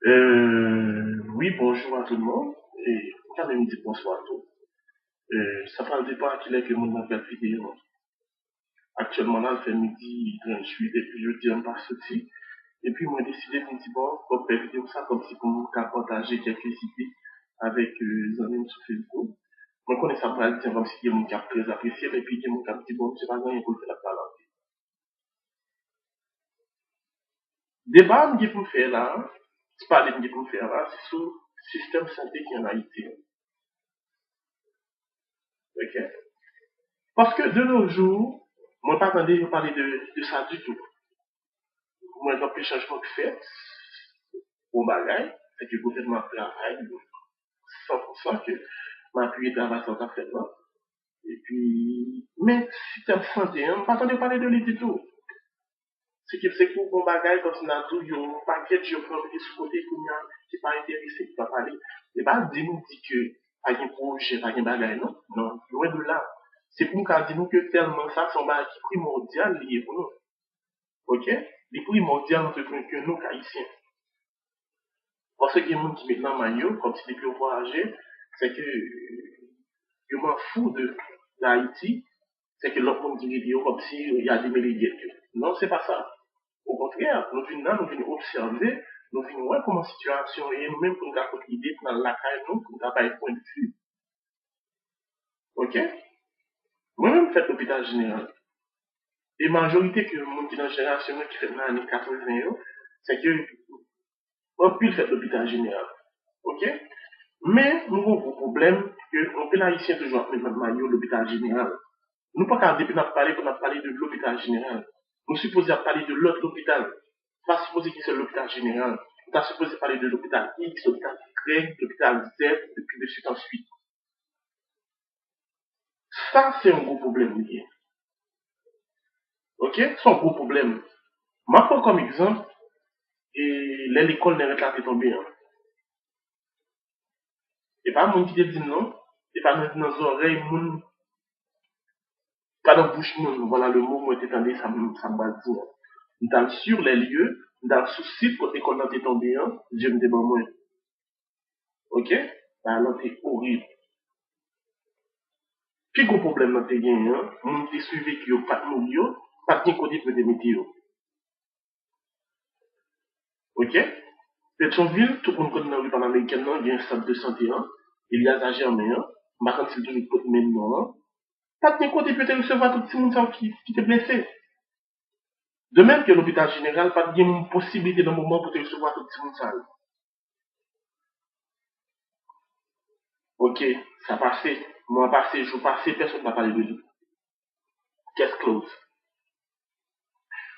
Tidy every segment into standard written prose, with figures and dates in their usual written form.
Oui, bonjour à tout le monde. Et quand même dit bonsoir à tous. Ça prend le départ qu'il est que mon appel vidéo. Actuellement, là, il fait midi 38 et puis je dis un pas sorti. Et puis, moi, décidé de me dire, bon, pour faire vidéo ça comme si pour me partager quelques idées avec les amis sur Facebook. Moi, connais ça pas dire comme si il y a mon cap très apprécié et puis il y a mon cap dit, bon, c'est pas gagné pour le faire la parole. Débat, que pour faire là, c'est pas des pour faire là, c'est sur le système santé qui est en Haïti. Ok? Parce que de nos jours, moi, pas attendez de parler de ça du tout. Moi, dans les changements que fait, au bagage, c'est que le gouvernement travaille 100% que m'appuyer travail sur ta fait là. Et puis, mais si tu as santé, on pas attendre de parler de lui du tout. C'est pour un bagage comme si on a tout, il y a un paquet de gens qui sont côté qui pas intéressé, qui pas parler. Et pas dire nous dit que pas un projet, pas un bagage, non. Non, loin de là. C'est pour nous dire nous que tellement ça, c'est un bagage qui primordial lié pour nous. Ok? Les primordial entre que nous, haïtiens. Parce que il y a des gens qui maintenant maillot, comme si depuis au voyager, c'est que je m'en fous de d'Haïti, c'est que l'autre monde dit vidéo comme si il y a des milliers. Non, c'est pas ça. Au contraire, nous venons là, nous venons observer, nous venons voir comment la situation est, nous-mêmes pour nous avoir l'idée dans la caille, nous, pour nous avoir un point de vue. Ok? Moi-même, je fais l'hôpital général. Et la majorité que le monde qui est dans la génération qui fait dans les années 80, c'est que on peut faire l'hôpital général. Ok? Mais nous avons un problème que on peut haïtien toujours appeler notre manière l'hôpital général. Nous pas qu'à depuis pour nous parler de l'hôpital général. Nous supposons parler de l'autre hôpital. Pas supposé que c'est l'hôpital général. Nous sommes supposé parler de l'hôpital X, l'hôpital Y, l'hôpital Z, et puis de suite en suite. Ça, c'est un gros problème. Ok? C'est un gros problème. Je prends comme exemple, et l'école n'est pas tombée. Hein. Et pas mon qui te dit non, et pas dans nos oreilles, pas dans la bouche, voilà le mot, moi, t'étendais, ça me va dire. Dans sur les lieux, dans ce site, côté qu'on a tombé, hein, je me demande moins. Ok? Alors, c'est horrible. Puis, gros problème, dans tes gains, hein, mon qui suivi qui n'a pas de moulio, pas de côté pour des météos. Ok? Pétionville, tout le monde connaît dans le rue américaine, il y a un centre de santé, hein, il y a Saint-Germain, hein, par contre, c'est toujours le même nom, hein. Pas de côté peut te recevoir tout le monde qui t'est blessé. De même que l'hôpital général, pas de possibilité dans le moment pour te recevoir tout le monde. Ok, ça passé, mois passé, jour passé, personne n'a parlé de lui. Caisse close.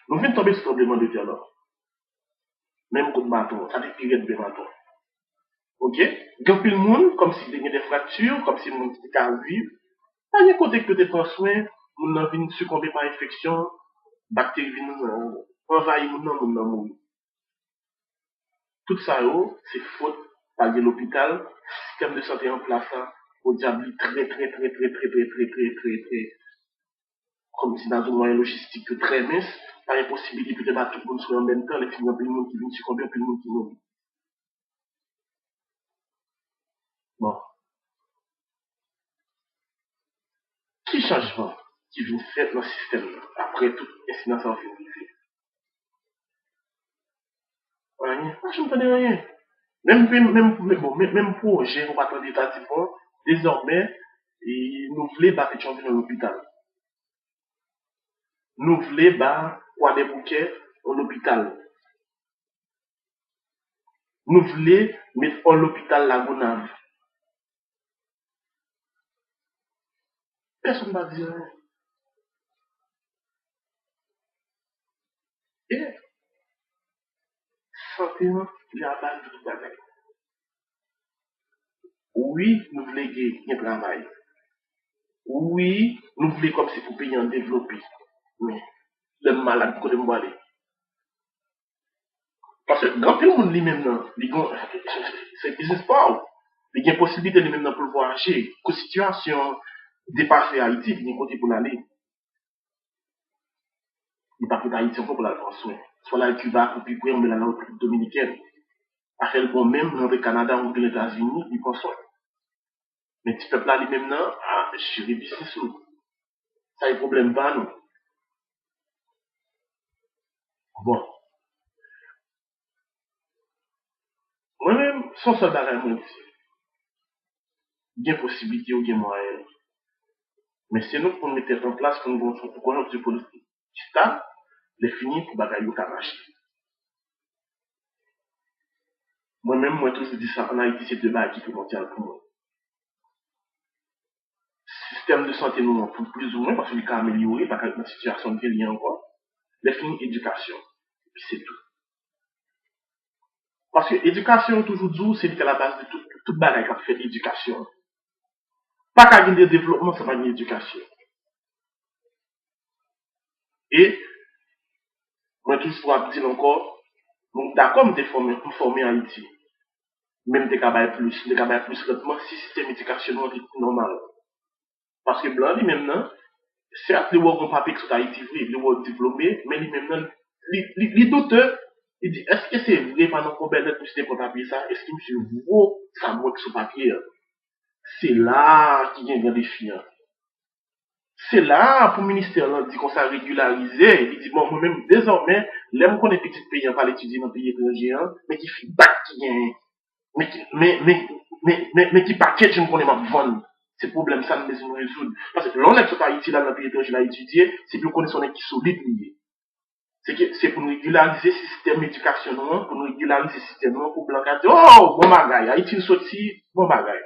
Nous venons tomber sur le problème de dialogue. Même coup de bâton, ça fait période de bâton. Ok? Quand le monde, comme s'il y a des fractures, comme si le monde était à vivre, pas de côté que peut-être prendre soin, on a venu succomber par infection, bactéries viennent envahir mon nom, mourir. Tout ça, c'est faute par l'hôpital, système de santé en place, au diable très, comme si dans un moyen logistique très mince, pas impossibilité de battre tout le monde sur en même temps, les films, plus de monde qui vient succomber, plus de monde qui mourit. Bon. Qui changement qui vient faire dans le système après tout incident en fait? Rien. Je ne connais rien. Même projet, on va attendre l'état du bon, désormais, et nous voulons battre les dans l'hôpital. Nous voulons battre quoi des bouquets dans l'hôpital. Nous voulons mettre en l'hôpital la gonave. Personne ne va dire rien. Et santé, il y a pas de tout. Oui, nous voulons qu'il y ait un travail. Oui, nous voulons comme si pour payer en développer. Mais le malade que nous aller. Parce que quand tout le monde lui-même, c'est business pas. Il y a une possibilité lui-même pour voyager. Que situation dépasse Haïti, il y a un côté pour l'aller. Il n'y a pas que Haïti, il faut pour la faire soin. Soit là, Cuba, ou puis on met la République dominicaine. à faire le bon même dans le Canada ou les États-Unis, ils pensent. Mais petit peuple là, lui-même, non, ah, je suis business ou. Ça, il problème pas, non. Bon. Moi-même, sans soldat, moi, il y a possibilité ou il y a moyen. Mais c'est nous pour mettre en place, pour nous connaître du politique stable, les finis pour bagailler au marcher. Moi-même, moi, toujours dis ça, en Haïti, c'est deux bagages qui mondial pour moi. Système de santé, nous, pour plus ou moins, parce qu'il a amélioré, parce que la situation de vie, encore. Les finis éducation. Et puis c'est tout. Parce que l'éducation, toujours dit, c'est la base de tout bagaille qui fait l'éducation. Pas qu'à gagner de développement, c'est pas une éducation. Et, moi, toujours dire encore, donc, d'accord, me former en Haïti. Même des cabanes plus traitement si le système d'éducation est normal. Parce que blanc, lui même, non, certes, les gens papier qui sont Haïti, les gens diplômés, mais lui même, non, les douteurs, il dit, est-ce que c'est vrai pendant combien de temps plus de papier ça? Est-ce que monsieur vaut ça moi qui sont papier? C'est là qu'il y a un grand défi. C'est là pour le ministère là, dit qu'on s'est régularisé. Il dit, bon, moi-même, désormais, là, on connaît petit pays, on va l'étudier dans le pays étranger, mais qui fait bac qui gagne. Mais qui paquet, je ne connais pas vendre. C'est problème, ça, nous devons résoudre. Parce que l'on est sur Haïti, là, dans le pays étranger, l'a étudié, c'est pour connaître son qui solide, lié. C'est pour nous régulariser le système d'éducation, pour nous régulariser le système, pour blanquer, oh, bon bagaille, Haïti, nous sorti, bon bagaille.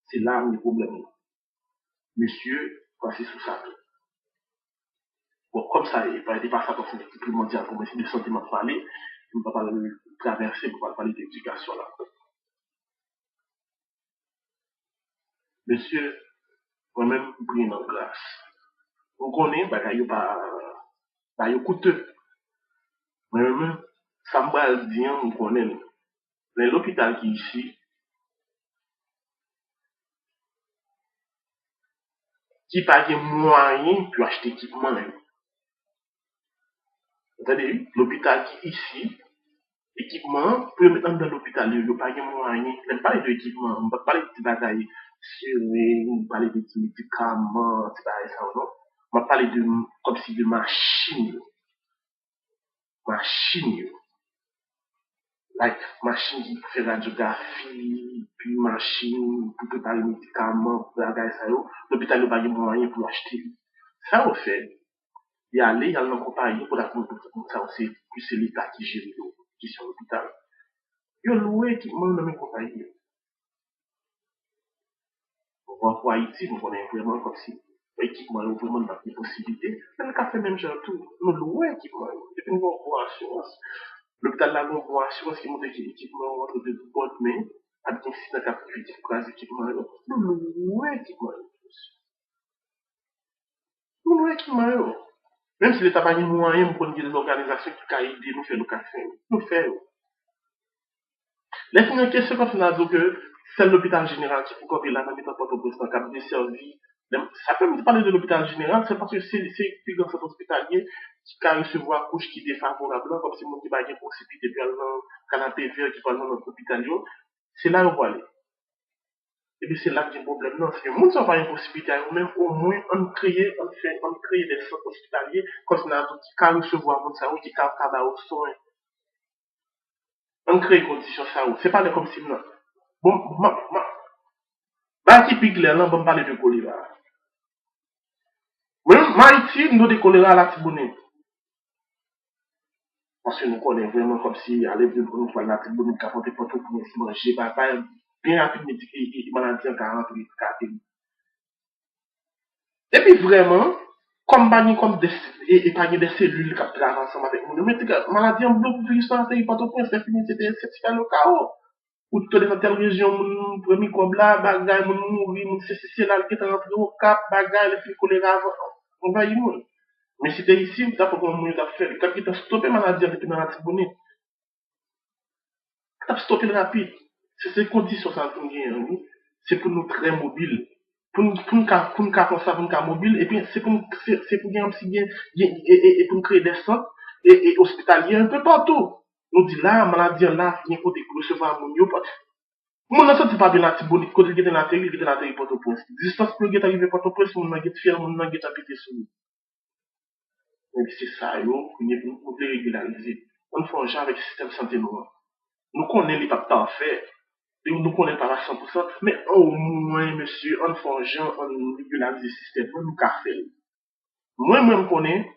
C'est là, le problème. Monsieur, passez sous ça. Bon, comme ça, il va pas ça comme c'est primordial pour moi, c'est de sentiments de parler, on ne va pas le traverser, on va parler d'éducation, là. Monsieur, moi-même, pris dans glace. On connaît, bah, il pas coûteux. Moi-même, ça me va dire, on connaît. Mais l'hôpital qui est ici, qui pas de moyens pour acheter équipement. Vous entendez? L'hôpital qui est ici, équipement, pour mettre dans l'hôpital, il n'y a pas de moyens. Je ne parle pas d'équipement, on ne parle pas de petits bagailles. On parle de petits médicaments, c'est pas ça, non? On parle de, comme si de machines. Machines. Like, machine qui fait radiographie, puis machine pour préparer les médicaments, pour regarder ça, l'hôpital n'a pas de moyens pour l'acheter. Ça, au fait, il y a aller, il y a une compagnie pour la pour ça, c'est plus c'est l'État qui gère qui sur l'hôpital. Il y a loué équipement dans mes compagnies. Pour Haïti, nous connaissons vraiment comme si l'équipement est vraiment dans les possibilités. Mais nous avons fait même genre tout. Nous louons équipement. Et puis nous avons une assurance. L'hôpital là, nous avons une assurance qui montre que l'équipement entre deux bonnes mains. Avec un système capacité pour les équipements. Nous louons équipement. Nous louons équipement. Même si l'État n'a pas de moyens pour des organisations qui ont aidé nous faire le café. Nous faisons. Laissez-moi une question quand on a dit que c'est l'hôpital général qui peut copier la même étape pour le cap desservi. Ça peut me parler de l'hôpital général, c'est parce que c'est plus grand centre hospitalier qui a recevoir couche qui est défavorable, comme si mon qui va y possibilité puis dans canapé vert qui va dans notre hôpital. C'est là où on va aller. Et puis c'est là que j'ai un problème. Non, c'est que nous n'avons pas une possibilité, même au moins on crée des centres hospitaliers comme si on a qui peut recevoir mon cerveau, qui peut avoir au soin. On crée des conditions ça. C'est pas comme si non. Bon, bah, qui pique les langues, on parle de choléra. Même, Haïti, nous de choléra à la Tibonite. Parce que nous connaissons vraiment comme si, à l'époque, nous parlons de la Tibonite, qui a porté pour tout pour nous manger, pas bien rapide, et maladie en 40 et puis vraiment, comme bagné comme des, et pas des cellules qui travaillent ensemble avec nous. Mais maladie en bloc, virus, c'est pas tout point, c'est fini, c'est le chaos. Ou tout dans telle région, mon premier comme là, bagay, mon mourir, mon c'est là qui est rentré au cap, bagay, les filles choléra, on va y mourir. Mais si t'es ici, t'as pas comment mourir, t'as fait. Quand tu as stoppé maladie avec une maladie bonne, t'as stoppé le rapide. C'est ces conditions ça c'est pour nous très mobiles. Pour nous faire ça, pour nous mobile, et puis c'est pour gagner aussi bien, et pour nous créer des centres, et hospitaliers un peu partout. nous dit là, maladie là, vient côté recevoir mon yo pote. Mon nan senti pas bien la ti bonite, côté qui était la terre, qui était la terre Port-au-Prince. Distance pour qui arrivé Port-au-Prince, mon nan get fier, mon nan get apité sur lui. Et puis c'est ça, yo, pour régulariser. On fait un genre avec le système de santé noir. Nous connaissons les pas parfaits, et nous connaissons pas à 100%, mais au moins, monsieur, on fait un genre, on régularise le système, on nous café. Moi, je connais,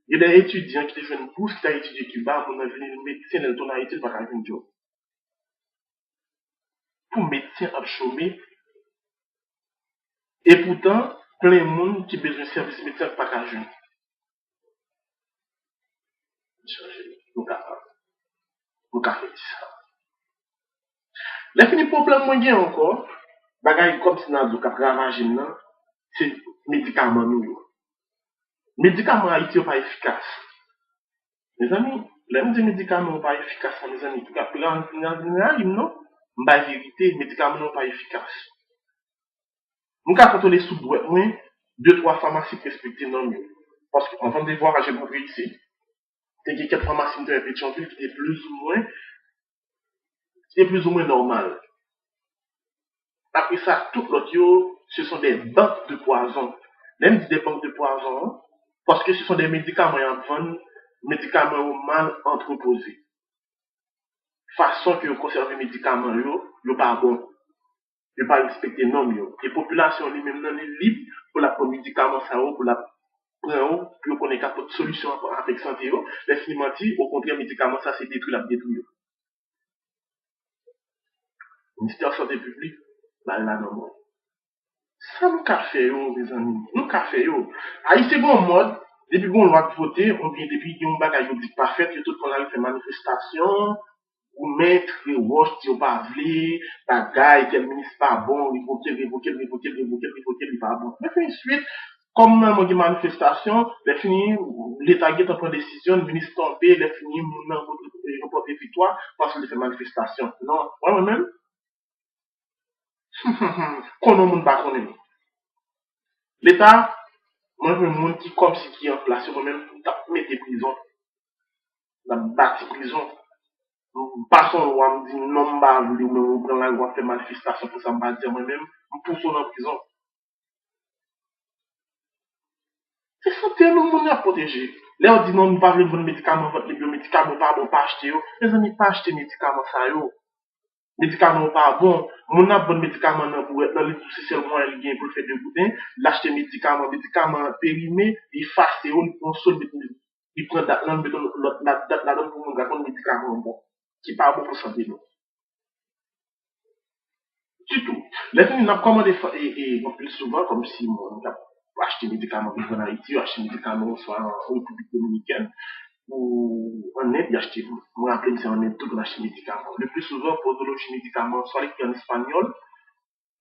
il y a des étudiants qui font une bourse, qui ont étudié Cuba, pour venir médecin, dans ton Haïti, pas qu'à un job. Pour médecin à chômer, et pourtant, plein de monde qui a besoin de service médecin, pas qu'à jeune. Nous avons fait ça. Les fini problème moins bien encore, bagay comme si nous avons ravagé, c'est médicaments nous. Médicaments Haïti pas efficace. Mes amis, les médicaments pas efficaces, mes amis, tout cas, non, la vérité, les médicaments pas efficaces. Nous avons contrôlé sous moins, 2-3 pharmacies respectées non mieux. Parce qu'en train de voir, j'ai compris ici, il y a quelques pharmacies de Pétionville qui est plus ou moins normal. Après ça, tout l'autre, ce sont des banques de poison. Même des banques de poison, parce que ce sont des médicaments en vente, médicaments mal entreposés. Façon que vous conservez les médicaments, yo pas bon. Yo pas respecter normes yo. Et population lui-même non est libre pour la prendre médicaments ça pour la prendre pour qu'on ait capable de solution avec santé yo. Les finalement au contraire médicaments ça c'est détruit la détruit. Ministère de la santé publique là non. Ça nous qu'a fait yo mes amis. Nous qu'a fait yo. Haïti bon mode depuis qu'on loi de voter, on vient depuis qu'on bagaille dit pas fait, tout le monde a fait manifestation ou mettre roche si on pas vle, bagaille, quel ministre pas bon, révoquer, pas bon. Mais puis ensuite, comme dans une manifestation, les fini, l'État qui prend décision, le ministre tombé, les fini, mon remporter victoire parce qu'il fait manifestation. Non, moi-même, qu'on ne pas connaître. L'État, moi, je veux un monde qui, comme si qui est en place, moi-même, mettre prison, la bâti prison. Passons loi me dit non pas voulu me prendre la loi faire manifestation pour ça me dire moi-même me pousse en prison. C'est ça que nous monde à protéger. Là on dit non nous pas vendre médicaments, vendre les biomédicaments pas bon pas acheter yo. Les amis pas acheter médicaments ça yo. Médicaments pas bon. Mon a bon médicament pour être dans les c'est seulement il gain pour faire de boudin, l'acheter médicaments périmés, il fasse on seul il prend date là mettre la date là pour mon gars médicament bon qui pas bon pour santé nous. Du tout. Les gens n'ont commandé et plus souvent comme si on a acheté des médicaments en Haïti, ou acheté des médicaments soit en République dominicaine ou en Inde, acheté. Moi, après, c'est en Inde tout on achète des médicaments. Le plus souvent, pour les médicaments, soit écrit en espagnol,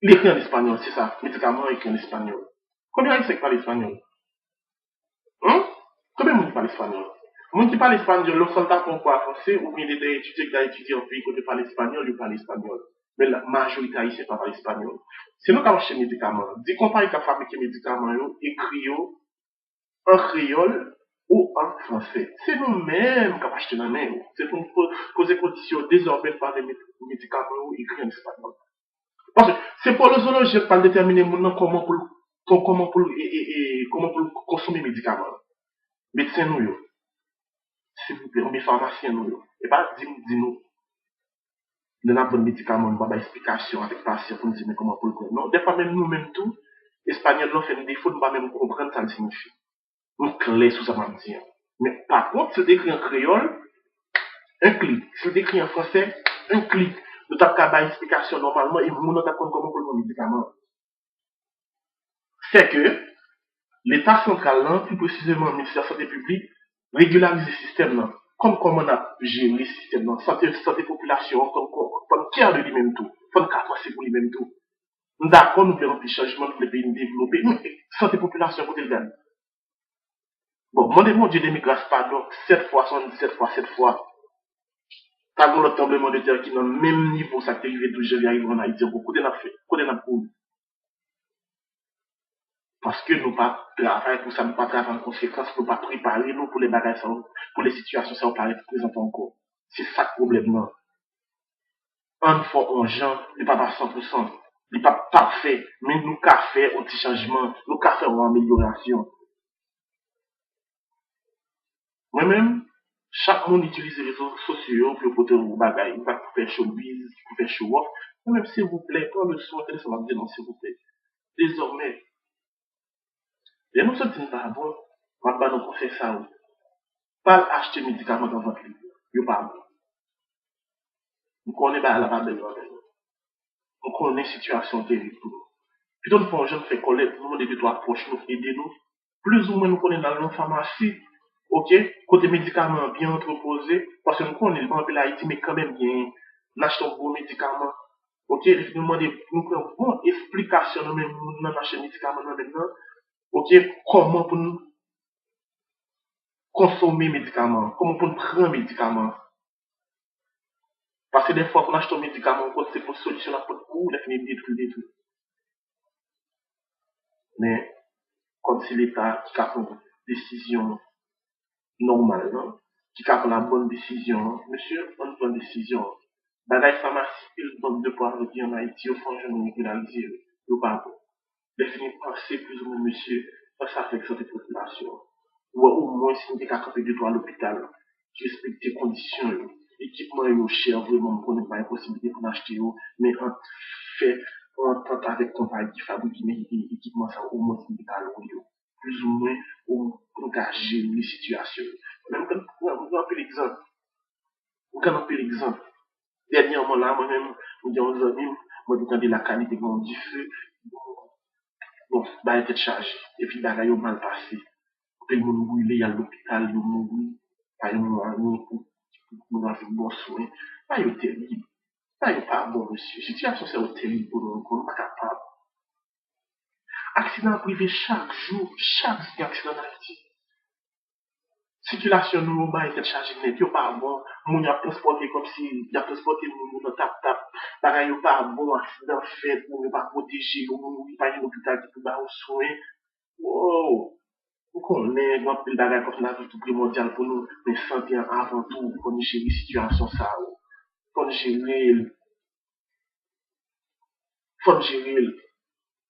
l'écrit en espagnol, c'est ça, médicaments écrit en espagnol. Combien de gens qui parlent espagnol? Hein? Combien de gens qui parlent espagnol? Les gens qui parlent espagnol, le soldat comprend français, ou bien des étudiants qui ont étudié en pays qui parlent espagnol, ils parlent espagnol. Mais la majorité haïtienne parle espagnol. C'est nous qui avons acheté des médicaments. Dis compagnie qui a fabriqué des médicaments, écrit en créole ou en français. C'est nous-mêmes qui avons acheté dans main. C'est pour nous poser conditions désormais par les médicaments écrits en espagnol. Parce que c'est pour le zoologiste qui va déterminer comment pour consommer les médicaments. Médecins nous, s'il vous plaît, on est pharmaciens nous. Et pas dis-nous. Nous avons des médicaments, nous avons des explications avec les patients pour nous dire comment pour le faire. Non, des fois même nous-mêmes tout, Espagnol, nous fait des défauts, nous ne pouvons même comprendre ce que ça signifie. Nous clés sous ça va me dire. Mais par contre, si tu écris en créole, un clic. Si tu écris en français, un clic. Nous avons des explications normalement et nous avons comment pour le médicament. C'est que l'État central, plus précisément le ministère de la Santé publique, régularise le système. Là. Comme comment on a géré le système, santé population, comme tiers de lui-même tout. Comme 4 c'est pour lui-même tout. D'accord, nous voulons des changements pour les pays développés. Nous, santé population, côté le gagne. Bon, mon Dieu, des grâce pardon, 7 fois, 77 fois, 7 fois. T'as le tremblement de terre qui est dans le même niveau, ça qui arrive 12 janvier, arrive en Haïti, beaucoup de n'a fait, beaucoup de n'a pour. Parce que nous pas travaillons pour ça, nous pas travaillons en conséquence, nous pas préparer nous pour les bagages, pour les situations, ça va paraître présent encore. C'est ça le problème, non. Un fois en gens, il n'est pas à 100%. Il n'est pas parfait. Mais nous qu'à faire un petit changement. Nous qu'à faire une amélioration. Moi-même, chaque monde utilise les réseaux sociaux pour porter vos bagages, pour faire showbiz, pour faire show-off. Moi-même, s'il vous plaît, prends le soin, ça va me dire non, s'il vous plaît. Désormais, les nous sommes pas bon, on va pas nous conseiller ça. Pas acheter médicaments dans votre livre. Yo pas bon. Nous connaissons pas la belle on connaît une situation terrible pour nous. Puis donc, quand on fait collecte, nous demandons de trois proches, nous aider nous. Plus ou moins, nous connaissons dans nos pharmacies, ok, côté médicaments bien entreposés, parce que nous connaissons pas un peu l'Haïti, mais quand même bien, nous achetons bon médicaments, ok, nous demandons une bonne explication, nous même, nous achetons médicaments maintenant, ok, comment pour nous consommer médicaments, comment pour nous prendre médicaments. Parce que des fois, quand on achète un médicament, c'est pour solutionner la peau de cou, il finit détruit. Mais, comme si l'État qui a pris une décision normale, non? Qui a pris la bonne décision, monsieur, on prend une décision. Bagaille pharmacie, il donne de pouvoir dire en Haïti, au fond, je ne régulariser, le pardon. Les finir penser plus ou moins, monsieur, ça affecte cette population. Ou au moins, si on est capable de toi à l'hôpital, j'explique tes conditions, équipement est cher, vraiment, on n'a pas la possibilité pour acheter, mais on fait, on entend avec compagnie qui fabrique l'équipement, ça, au moins, c'est plus ou moins, on engager les situations. Même quand on prend l'exemple, dernièrement là, moi-même, on dit aux amis, moi, je de la qualité de du feu, bon, bah, être chargé, et puis, bah, il mal passé. Puis, mon brûlé, il y a l'hôpital, il mourut, pas un mois, pour nous avoir bon soin. Pas un terrible. Pas un pas bon, monsieur. Situation, c'est terrible pour nous, on n'est pas capable. Accident privé chaque jour, chaque accident d'activité. Circulation nous, bah, était chargé net, yo pas bon. Moun y a transporté comme si, y a transporté moun tap. Bagay yo pas bon, accident fait, moun yo pas protégé, moun y pas un hôpital qui peut ba ou soin. Wow! Vous connaissez, moi, le bagage comme ça, tout primordial pour nous, mais santé avant tout, pour nous gérer la situation, ça, pour nous gérer.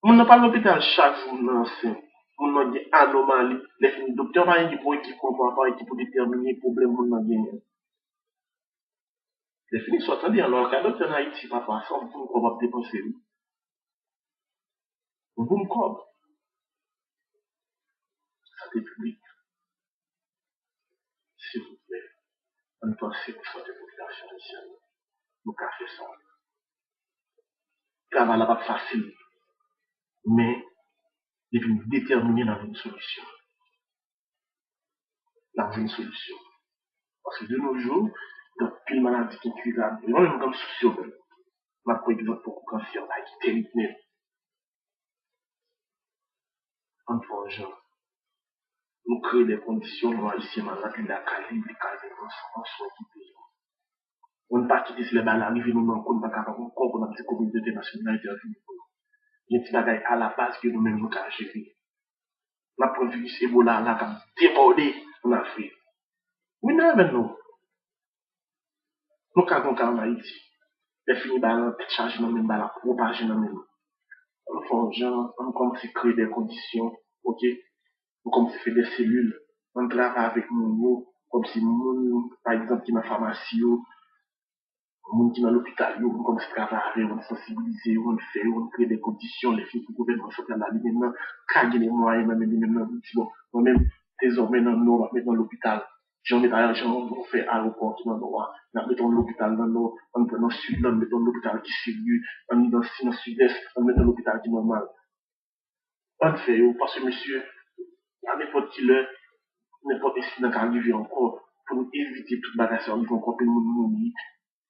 On n'a pas l'hôpital chaque jour, non, c'est. On a des anomalies. Les docteurs, pas un qui comprend pas, qui peut déterminer le problème, on a gagné. Les finis sont attendus, alors qu'un docteur en Haïti, papa, ça, on va dépenser. Vous me comprenez? Santé publique, s'il vous plaît. On pense pour santé population haïtienne. Nous, qu'à faire ça. Le travail n'est pas facile, mais il est déterminé dans une solution. Dans une solution. Parce que de nos jours, il y a plein de maladies qui sont curables. Et moi-même, comme sociologue, par exemple, pour le cancer, là, qui est terrible, en forgeant, nous créons des conditions, nous, ici, malade, il y a calibre, en soins qui payent. On ne pas quitter si les balles arrivent, nous, on ne pas capable, encore, on a des communautés internationales, il y a des bagailles à la base que nous-mêmes, nous, avons gérer. La preuve virus Ebola, là, qui a débordé en Afrique. Oui, non, mais non. Nous avons en Haïti. Les filles, bah, chargent dans même, bah, propager dans même. On fait un genre, on commence à créer des conditions, ok? On commence à faire des cellules. On travaille avec nous, comme si nous, par exemple, qui est dans la pharmacie, moun qui dans l'hôpital, on commence à travailler, on sensibiliser, on fait, on crée des conditions, les filles pour le gouvernement sont là, maintenant, caguer les moyens, maintenant, bon, moi-même, désormais, on va mettre dans l'hôpital. J'en mets l'argent, on fait aéroport qui dans l'eau, on met dans l'hôpital dans l'eau, on met dans le sud, on met dans l'hôpital qui est sérieux, on met dans le sud-est, on met dans l'hôpital qui est normal. On fait, parce que monsieur, à n'importe qui l'heure, n'importe incident qui arrive encore, pour éviter toute bagage, on encore plus de monde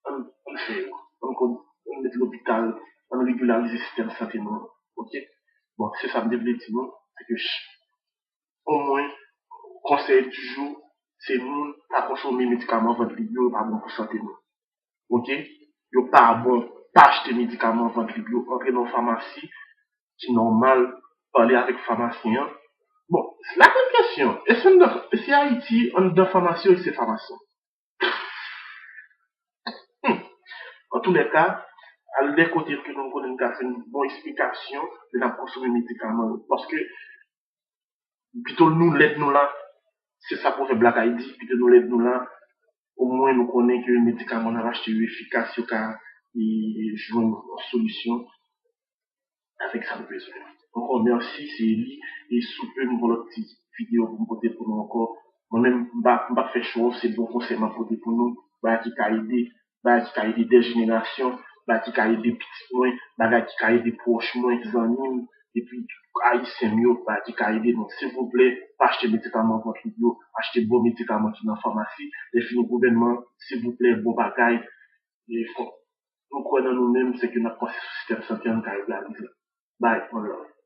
on fait, on met l'hôpital, on régularise le système de santé, ok? Bon, c'est ça, me développer, c'est que, au moins, conseil toujours, c'est nous, pas consommer médicaments avant de libérer, pas bon pour santé, ok? Yo pas bon, pas acheter médicaments avant de libérer, entrer dans la pharmacie, c'est normal, parler avec le pharmacien. Bon, c'est la bonne question. Est-ce que si Haïti, on est dans la pharmacie ou c'est pharmacien? tous les cas, à les côtés que nous connaissons faire une bonne explication de la consommer médicaments. Parce que, plutôt nous l'aide nous là, c'est ça pour faire Black ID, plutôt nous l'aide nous là, au moins nous connaissons que le médicament a acheté efficace, et jouer une solution avec ça le besoin. Donc, merci, c'est lui, et sous peu, nous avons petite vidéo pour nous porter pour nous encore. Moi-même, je fais chaud, c'est bon conseil pour nous, qui a aidé, qui a aidé des générations, qui a aidé des petits points, qui a aidé des proches, des amis, et puis, haïtien mieux, qui a aidé. Donc, s'il vous plaît, pas acheter médicaments contre l'idée, achetez bon médicaments qui dans la pharmacie, les finis gouvernement, s'il vous plaît, bon bagaille, et faut, nous croyons nous-mêmes, c'est que notre système santé en réalisé. Bye, on love.